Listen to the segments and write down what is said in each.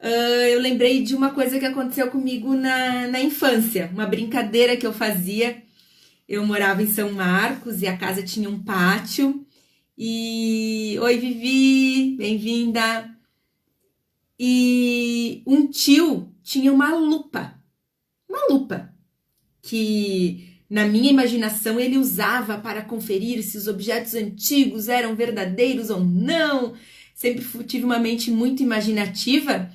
Eu lembrei de uma coisa que aconteceu comigo na infância, uma brincadeira que eu fazia. Eu morava em São Marcos e a casa tinha um pátio. E oi, Vivi, bem-vinda. E um tio tinha uma lupa que na minha imaginação ele usava para conferir se os objetos antigos eram verdadeiros ou não. Sempre tive uma mente muito imaginativa.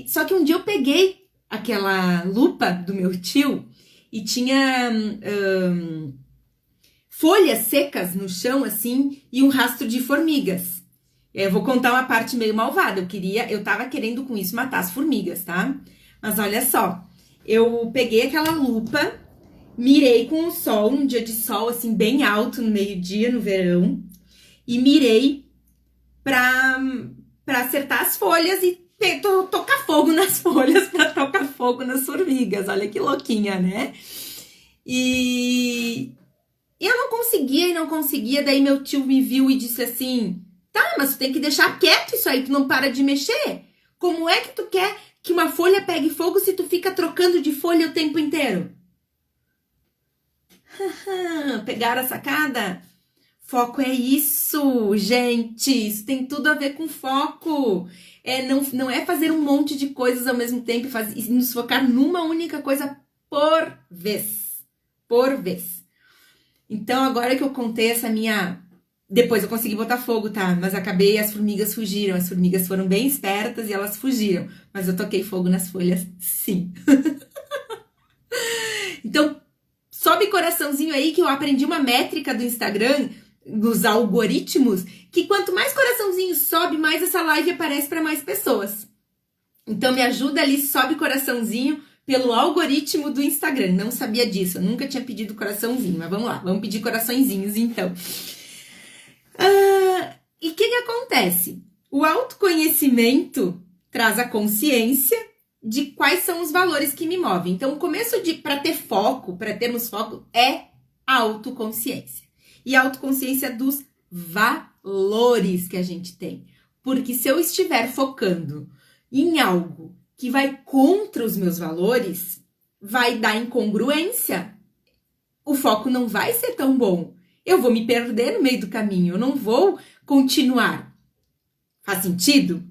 Só que um dia eu peguei aquela lupa do meu tio e tinha folhas secas no chão assim e um rastro de formigas. Eu vou contar uma parte meio malvada. Eu tava querendo com isso matar as formigas, tá? Mas olha só, eu peguei aquela lupa, mirei com o sol, num dia de sol assim bem alto no meio-dia, no verão, e mirei pra acertar as folhas e tocar fogo nas folhas para tocar fogo nas formigas. Olha que louquinha, né? E eu não conseguia. Daí meu tio me viu e disse assim: tá, mas tu tem que deixar quieto isso aí, tu não para de mexer. Como é que tu quer que uma folha pegue fogo se tu fica trocando de folha o tempo inteiro? Pegaram a sacada? Foco é isso, gente. Isso tem tudo a ver com foco. Não é fazer um monte de coisas ao mesmo tempo e nos focar numa única coisa por vez. Por vez. Então, agora que eu contei essa minha... Depois eu consegui botar fogo, tá? Mas as formigas fugiram. As formigas foram bem espertas e elas fugiram. Mas eu toquei fogo nas folhas, sim. Então, sobe coraçãozinho aí que eu aprendi uma métrica do Instagram, dos algoritmos, que quanto mais coraçãozinho sobe, mais essa live aparece para mais pessoas. Então me ajuda ali, sobe coraçãozinho pelo algoritmo do Instagram. Não sabia disso, eu nunca tinha pedido coraçãozinho, mas vamos lá, vamos pedir coraçõezinhos então. E o que acontece? O autoconhecimento traz a consciência de quais são os valores que me movem. Então o começo para termos foco, é a autoconsciência. E a autoconsciência dos valores que a gente tem. Porque se eu estiver focando em algo que vai contra os meus valores, vai dar incongruência. O foco não vai ser tão bom. Eu vou me perder no meio do caminho, eu não vou continuar. Faz sentido?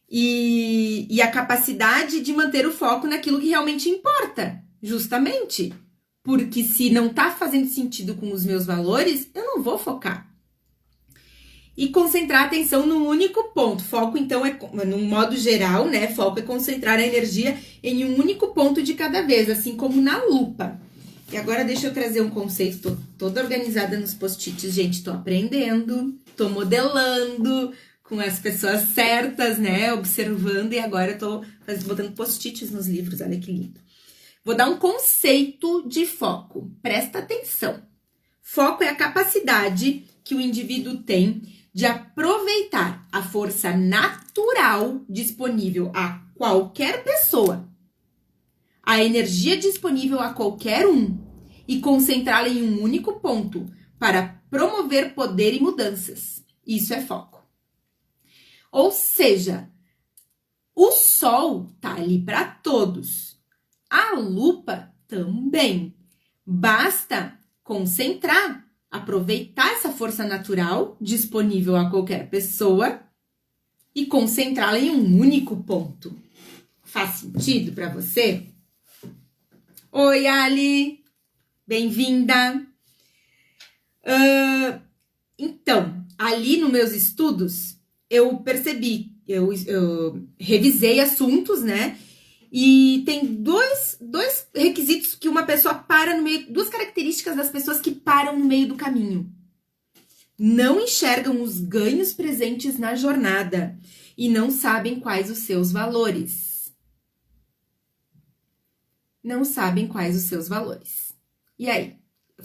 E a capacidade de manter o foco naquilo que realmente importa, justamente. Porque se não tá fazendo sentido com os meus valores, eu não vou focar. E concentrar a atenção num único ponto. Foco, então, num modo geral, né? Foco é concentrar a energia em um único ponto de cada vez, assim como na lupa. E agora deixa eu trazer um conceito, tô toda organizada nos post-its, gente, tô aprendendo, tô modelando com as pessoas certas, né? Observando, e agora eu tô botando post-its nos livros, olha que lindo. Vou dar um conceito de foco. Presta atenção. Foco é a capacidade que o indivíduo tem de aproveitar a força natural disponível a qualquer pessoa, a energia disponível a qualquer um e concentrá-la em um único ponto para promover poder e mudanças. Isso é foco. Ou seja, o sol tá ali para todos. A lupa também. Basta concentrar, aproveitar essa força natural disponível a qualquer pessoa e concentrá-la em um único ponto. Faz sentido para você? Oi, Ali! Bem-vinda! Então, ali nos meus estudos, eu percebi, eu revisei assuntos, né? E tem dois requisitos que uma pessoa para no meio, duas características das pessoas que param no meio do caminho. Não enxergam os ganhos presentes na jornada e não sabem quais os seus valores. Não sabem quais os seus valores. E aí?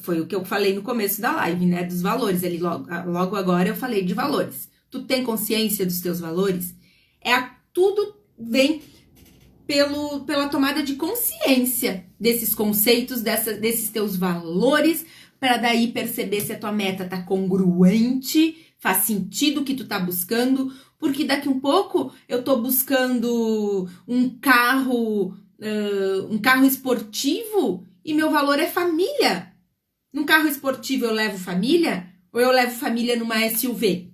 Foi o que eu falei no começo da live, né? Dos valores. Ali logo agora eu falei de valores. Tu tem consciência dos teus valores? Tudo vem pela tomada de consciência desses conceitos, desses teus valores, para daí perceber se a tua meta tá congruente, faz sentido o que tu tá buscando Porque daqui um pouco eu tô buscando um carro esportivo e meu valor é família. Num carro esportivo eu levo família ou eu levo família numa SUV?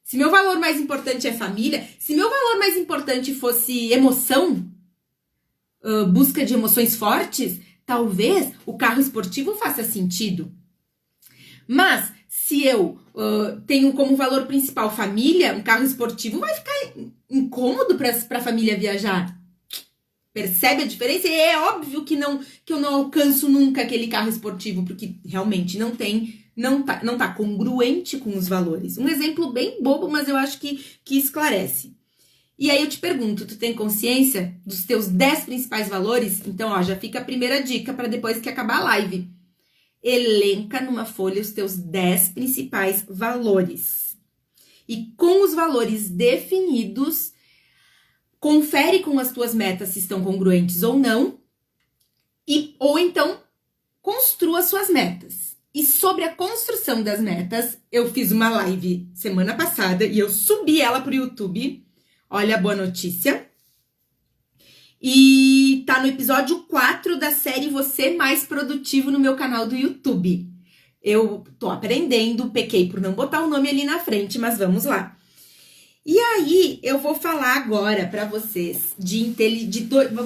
Se meu valor mais importante é família, se meu valor mais importante fosse emoção, busca de emoções fortes, talvez o carro esportivo faça sentido. Mas se eu tenho como valor principal família, um carro esportivo vai ficar incômodo para a família viajar. Percebe a diferença? E é óbvio que eu não alcanço nunca aquele carro esportivo, porque realmente não tá congruente com os valores. Um exemplo bem bobo, mas eu acho que esclarece. E aí eu te pergunto, tu tem consciência dos teus 10 principais valores? Então, ó, já fica a primeira dica para depois que acabar a live. Elenca numa folha os teus 10 principais valores. E com os valores definidos, confere com as tuas metas se estão congruentes ou não, ou então construa suas metas. E sobre a construção das metas, eu fiz uma live semana passada e eu subi ela para o YouTube. Olha a boa notícia. E tá no episódio 4 da série Você Mais Produtivo no meu canal do YouTube. Eu tô aprendendo, pequei por não botar o nome ali na frente, mas vamos lá. E aí, eu vou falar agora para vocês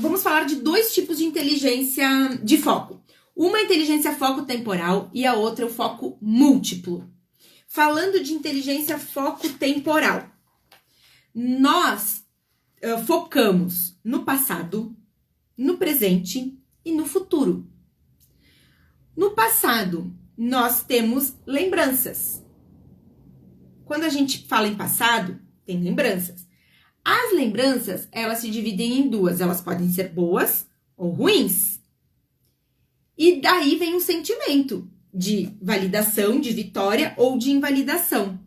vamos falar de 2 tipos de inteligência de foco. Uma inteligência foco temporal e a outra o foco múltiplo. Falando de inteligência foco temporal, nós focamos no passado, no presente e no futuro. No passado, nós temos lembranças. Quando a gente fala em passado, tem lembranças. As lembranças, elas se dividem em 2. Elas podem ser boas ou ruins. E daí vem um sentimento de validação, de vitória ou de invalidação.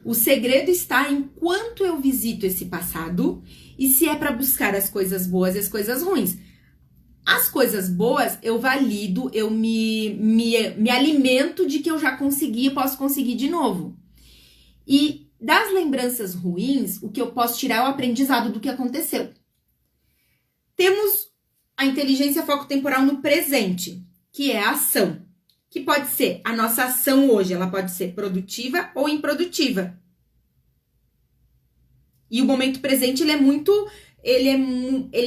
O segredo está em quanto eu visito esse passado e se é para buscar as coisas boas e as coisas ruins. As coisas boas eu valido, eu me alimento de que eu já consegui e posso conseguir de novo. E das lembranças ruins, o que eu posso tirar é o aprendizado do que aconteceu. Temos a inteligência foco temporal no presente, que é a ação. Que pode ser a nossa ação hoje, ela pode ser produtiva ou improdutiva. E o momento presente, ele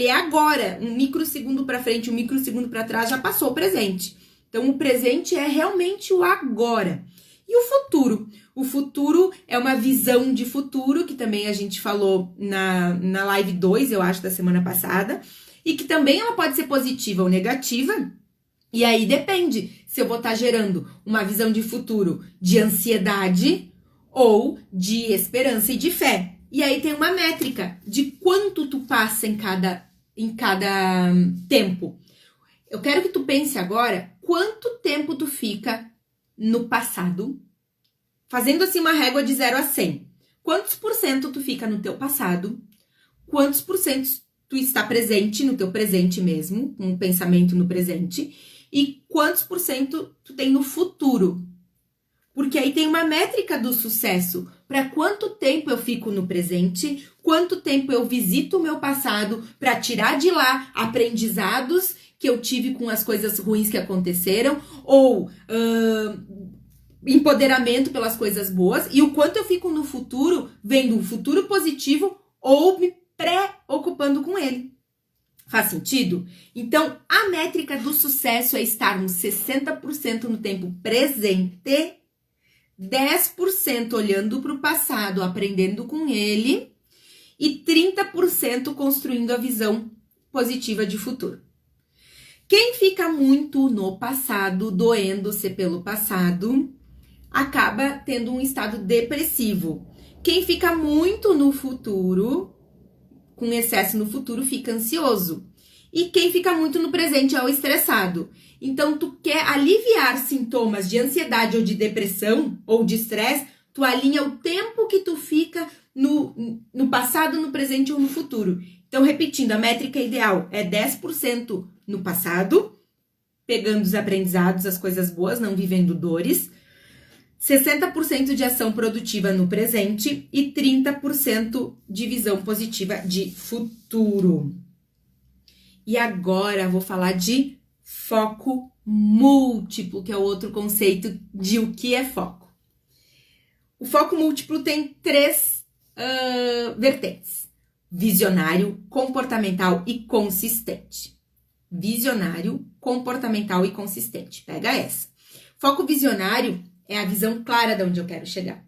é agora, um microsegundo para frente, um microsegundo para trás, já passou o presente. Então, o presente é realmente o agora. E o futuro? O futuro é uma visão de futuro, que também a gente falou na live 2, eu acho, da semana passada, e que também ela pode ser positiva ou negativa. E aí depende se eu vou estar gerando uma visão de futuro de ansiedade ou de esperança e de fé. E aí tem uma métrica de quanto tu passa em cada tempo. Eu quero que tu pense agora quanto tempo tu fica no passado, fazendo assim uma régua de 0 a 100. Quantos por cento tu fica no teu passado? Quantos por cento tu está presente no teu presente mesmo, um pensamento no presente? E quantos por cento tu tem no futuro? Porque aí tem uma métrica do sucesso. Para quanto tempo eu fico no presente, quanto tempo eu visito o meu passado para tirar de lá aprendizados que eu tive com as coisas ruins que aconteceram, ou empoderamento pelas coisas boas, e o quanto eu fico no futuro, vendo um futuro positivo ou me preocupando com ele. Faz sentido? Então, a métrica do sucesso é estarmos 60% no tempo presente, 10% olhando para o passado, aprendendo com ele, e 30% construindo a visão positiva de futuro. Quem fica muito no passado, doendo-se pelo passado, acaba tendo um estado depressivo. Quem fica muito no futuro, com excesso no futuro, fica ansioso. E quem fica muito no presente é o estressado. Então, tu quer aliviar sintomas de ansiedade ou de depressão ou de estresse, tu alinha o tempo que tu fica no passado, no presente ou no futuro. Então, repetindo, a métrica ideal é 10% no passado, pegando os aprendizados, as coisas boas, não vivendo dores. 60% de ação produtiva no presente e 30% de visão positiva de futuro. E agora vou falar de foco múltiplo, que é o outro conceito de o que é foco. O foco múltiplo tem 3 vertentes: visionário, comportamental e consistente. Visionário, comportamental e consistente. Pega essa. Foco visionário é a visão clara de onde eu quero chegar.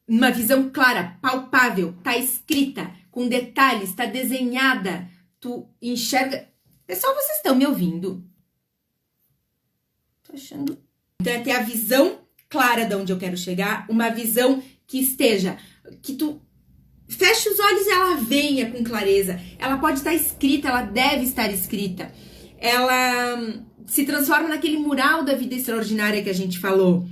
Uma visão clara, palpável, tá escrita, com detalhes, tá desenhada. Tu enxerga. Pessoal, vocês estão me ouvindo? Tô achando. Então é ter a visão clara de onde eu quero chegar, uma visão que esteja, que tu feche os olhos e ela venha com clareza. Ela pode estar escrita, ela deve estar escrita. Ela se transforma naquele mural da vida extraordinária que a gente falou.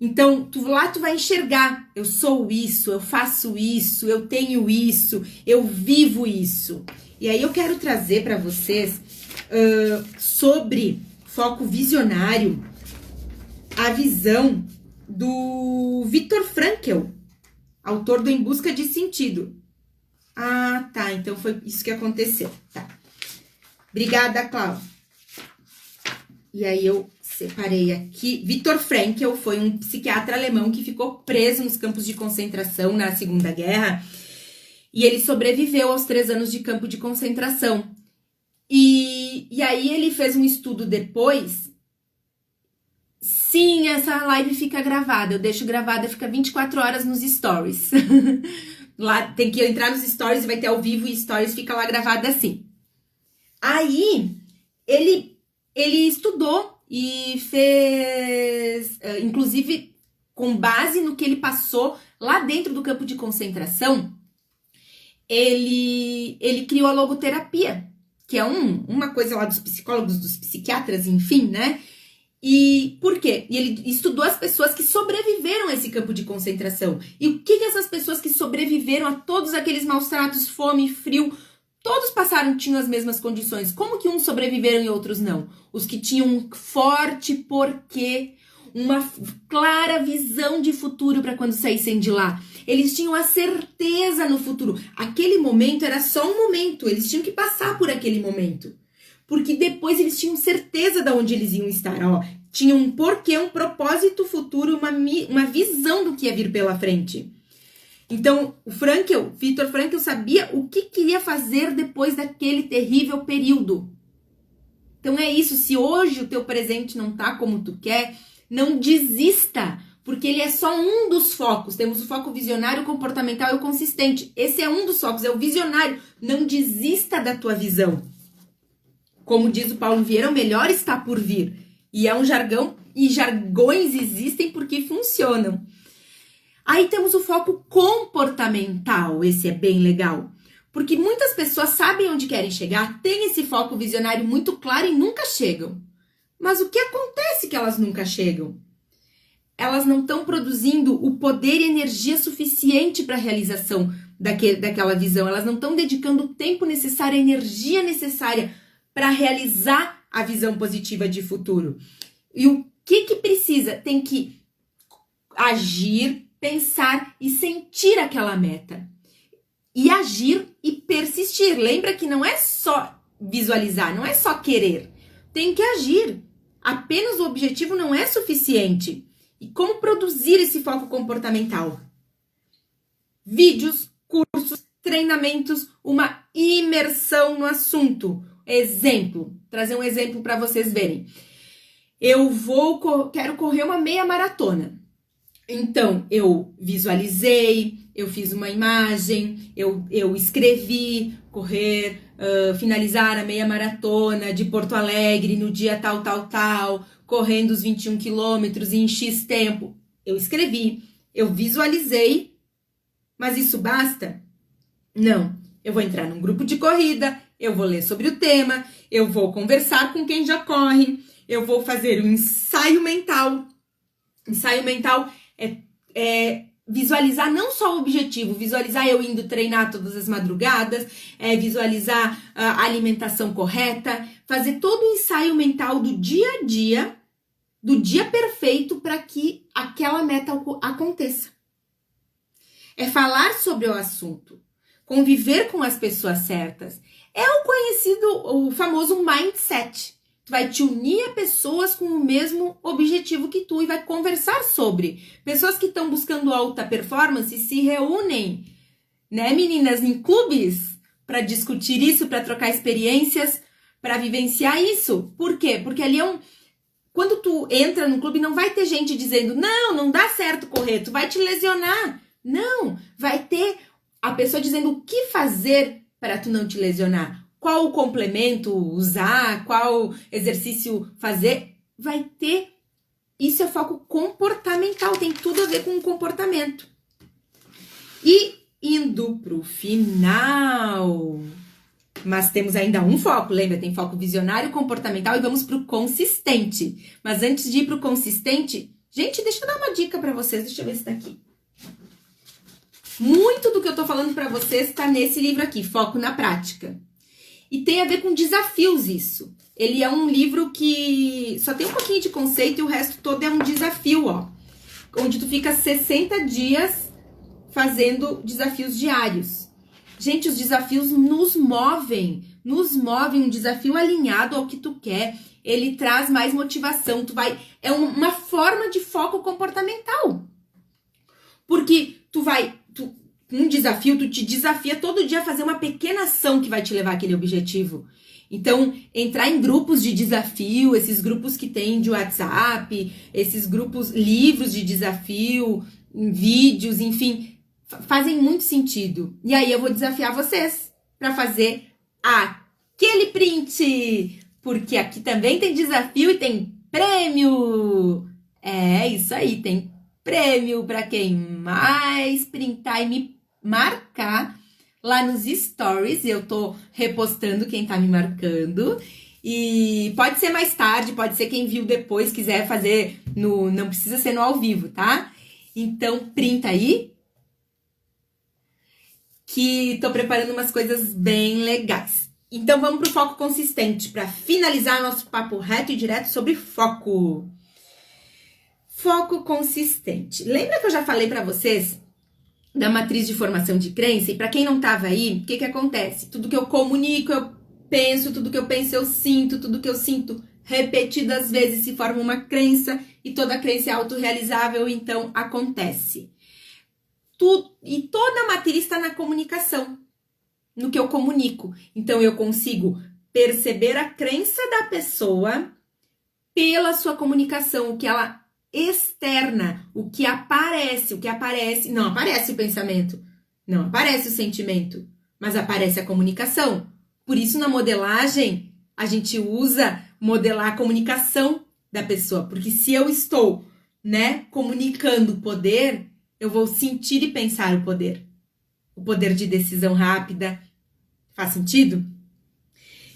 Então, tu vai enxergar, eu sou isso, eu faço isso, eu tenho isso, eu vivo isso. E aí eu quero trazer para vocês sobre foco visionário, a visão do Viktor Frankl, autor do Em Busca de Sentido. Ah, tá, então foi isso que aconteceu, tá. Obrigada, Cláudia. E aí eu separei aqui. Viktor Frankl foi um psiquiatra alemão que ficou preso nos campos de concentração na Segunda Guerra. E ele sobreviveu aos 3 anos de campo de concentração. E aí ele fez um estudo depois. Sim, essa live fica gravada. Eu deixo gravada, fica 24 horas nos stories. Lá tem que entrar nos stories e vai ter ao vivo e stories fica lá gravada assim. Aí ele estudou e fez, inclusive com base no que ele passou lá dentro do campo de concentração, ele criou a logoterapia, que é uma coisa lá dos psicólogos, dos psiquiatras, enfim, né? E por quê? E ele estudou as pessoas que sobreviveram a esse campo de concentração. E o que essas pessoas que sobreviveram a todos aqueles maus tratos, fome, frio, todos tinham as mesmas condições. Como que uns sobreviveram e outros não? Os que tinham um forte porquê, uma clara visão de futuro para quando saíssem de lá. Eles tinham a certeza no futuro. Aquele momento era só um momento, eles tinham que passar por aquele momento. Porque depois eles tinham certeza de onde eles iam estar, ó. Tinham um porquê, um propósito futuro, uma visão do que ia vir pela frente. Então, Viktor Frankl sabia o que queria fazer depois daquele terrível período. Então é isso, se hoje o teu presente não tá como tu quer, não desista, porque ele é só um dos focos. Temos o foco visionário, comportamental e o consistente. Esse é um dos focos, é o visionário. Não desista da tua visão. Como diz o Paulo Vieira, o melhor está por vir. E é um jargão, e jargões existem porque funcionam. Aí temos o foco comportamental, esse é bem legal. Porque muitas pessoas sabem onde querem chegar, têm esse foco visionário muito claro e nunca chegam. Mas o que acontece que elas nunca chegam? Elas não estão produzindo o poder e energia suficiente para a realização daquela visão. Elas não estão dedicando o tempo necessário, a energia necessária para realizar a visão positiva de futuro. E o que precisa? Tem que agir, pensar e sentir aquela meta. E agir e persistir. Lembra que não é só visualizar, não é só querer. Tem que agir. Apenas o objetivo não é suficiente. E como produzir esse foco comportamental? Vídeos, cursos, treinamentos, uma imersão no assunto. Exemplo, trazer um exemplo para vocês verem. Quero correr uma meia maratona. Então, eu visualizei, eu fiz uma imagem, eu escrevi, finalizar a meia maratona de Porto Alegre no dia tal, correndo os 21 quilômetros em X tempo. Eu escrevi, eu visualizei, mas isso basta? Não. Eu vou entrar num grupo de corrida, eu vou ler sobre o tema, eu vou conversar com quem já corre, eu vou fazer um ensaio mental. Ensaio mental é visualizar não só o objetivo, visualizar eu indo treinar todas as madrugadas, visualizar a alimentação correta, fazer todo o ensaio mental do dia a dia do dia perfeito para que aquela meta aconteça. É falar sobre o assunto, conviver com as pessoas certas. É o famoso mindset. Tu vai te unir a pessoas com o mesmo objetivo que tu e vai conversar sobre. Pessoas que estão buscando alta performance se reúnem, né, meninas, em clubes para discutir isso, para trocar experiências, para vivenciar isso. Por quê? Porque ali quando tu entra no clube, não vai ter gente dizendo, não dá certo correr, tu vai te lesionar. Não, vai ter a pessoa dizendo o que fazer para tu não te lesionar. Qual o complemento usar, qual exercício fazer, vai ter. Isso é foco comportamental, tem tudo a ver com o comportamento. E indo pro final, mas temos ainda um foco, lembra? Tem foco visionário, comportamental e vamos pro consistente. Mas antes de ir pro consistente, gente, deixa eu dar uma dica para vocês, deixa eu ver se tá aqui. Muito do que eu tô falando para vocês tá nesse livro aqui, Foco na Prática. E tem a ver com desafios isso. Ele é um livro que só tem um pouquinho de conceito e o resto todo é um desafio, ó. Onde tu fica 60 dias fazendo desafios diários. Gente, os desafios nos movem. Um desafio alinhado ao que tu quer. Ele traz mais motivação. É uma forma de foco comportamental. Porque um desafio, tu te desafia todo dia a fazer uma pequena ação que vai te levar àquele objetivo. Então, entrar em grupos de desafio, esses grupos que tem de WhatsApp, esses grupos, livros de desafio, vídeos, enfim, fazem muito sentido. E aí eu vou desafiar vocês para fazer aquele print, porque aqui também tem desafio e tem prêmio. É isso aí, tem prêmio para quem mais printar e me marcar lá nos stories. Eu tô repostando quem tá me marcando. E pode ser mais tarde, pode ser quem viu depois, quiser fazer não precisa ser no ao vivo, tá? Então, printa aí. Que tô preparando umas coisas bem legais. Então, vamos pro foco consistente, para finalizar nosso papo reto e direto sobre foco. Foco consistente. Lembra que eu já falei para vocês da matriz de formação de crença? E para quem não tava aí, o que acontece? Tudo que eu comunico, eu penso, tudo que eu penso, eu sinto, tudo que eu sinto repetidas vezes se forma uma crença e toda crença é autorrealizável, então acontece. E toda a matriz está na comunicação, no que eu comunico. Então eu consigo perceber a crença da pessoa pela sua comunicação, o que ela externa, o que aparece, não aparece o pensamento, não aparece o sentimento, mas aparece a comunicação. Por isso, na modelagem, a gente usa modelar a comunicação da pessoa, porque se eu estou, comunicando o poder, eu vou sentir e pensar o poder de decisão rápida. Faz sentido?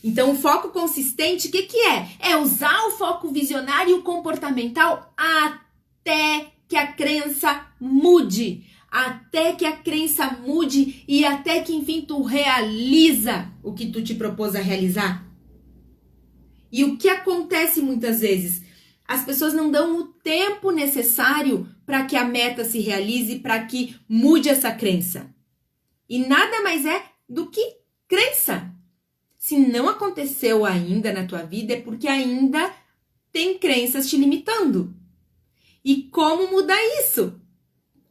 Então, o foco consistente, o que é? É usar o foco visionário e o comportamental até que a crença mude. Até que a crença mude e até que, enfim, tu realiza o que tu te propôs a realizar. E o que acontece muitas vezes? As pessoas não dão o tempo necessário para que a meta se realize, para que mude essa crença. E nada mais é do que crença. Se não aconteceu ainda na tua vida, é porque ainda tem crenças te limitando. E como mudar isso?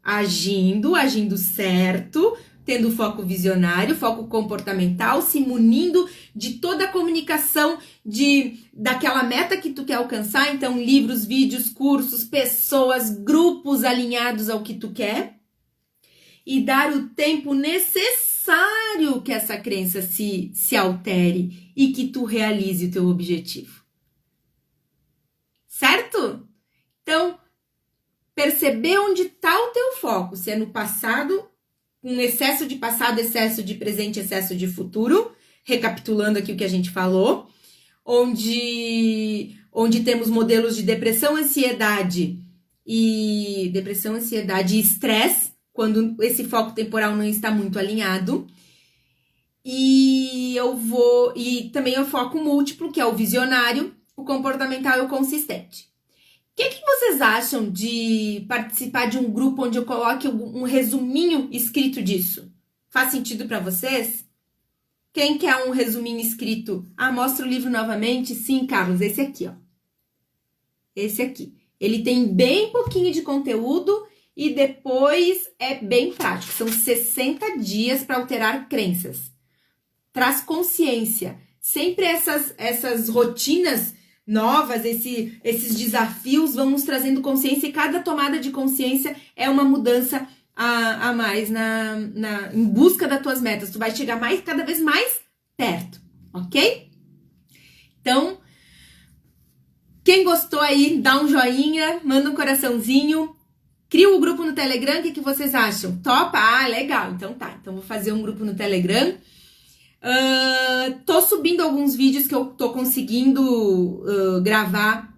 Agindo certo, tendo foco visionário, foco comportamental, se munindo de toda a comunicação daquela meta que tu quer alcançar. Então, livros, vídeos, cursos, pessoas, grupos alinhados ao que tu quer. E dar o tempo necessário que essa crença se altere e que tu realize o teu objetivo. Certo? Então, perceber onde está o teu foco, se é no passado, um excesso de passado, excesso de presente, excesso de futuro, recapitulando aqui o que a gente falou, onde temos modelos de depressão, ansiedade e estresse, quando esse foco temporal não está muito alinhado. E também o foco múltiplo, que é o visionário, o comportamental e o consistente. que vocês acham de participar de um grupo onde eu coloque um resuminho escrito disso? Faz sentido para vocês? Quem quer um resuminho escrito? Ah, mostra o livro novamente? Sim, Carlos, esse aqui, ó. Esse aqui. Ele tem bem pouquinho de conteúdo e depois é bem prático. São 60 dias para alterar crenças. Traz consciência. Sempre essas rotinas novas, esses desafios vão nos trazendo consciência e cada tomada de consciência é uma mudança a mais em busca das tuas metas. Tu vai chegar cada vez mais perto, ok? Então, quem gostou aí, dá um joinha, manda um coraçãozinho. Cria um grupo no Telegram, o que vocês acham? Topa? Ah, legal. Então tá. Então vou fazer um grupo no Telegram. Tô subindo alguns vídeos que eu tô conseguindo gravar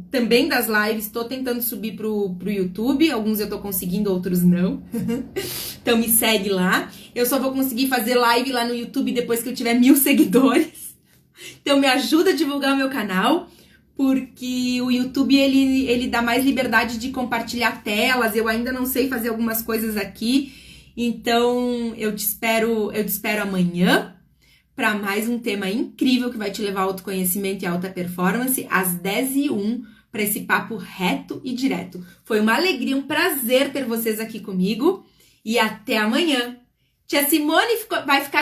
também das lives. Tô tentando subir pro YouTube. Alguns eu tô conseguindo, outros não. Então me segue lá. Eu só vou conseguir fazer live lá no YouTube depois que eu tiver 1000 seguidores. Então me ajuda a divulgar o meu canal. Porque o YouTube, ele dá mais liberdade de compartilhar telas. Eu ainda não sei fazer algumas coisas aqui. Então, eu te espero amanhã para mais um tema incrível que vai te levar ao autoconhecimento e alta performance, às 10h01, para esse papo reto e direto. Foi uma alegria, um prazer ter vocês aqui comigo. E até amanhã. Tia Simone vai ficar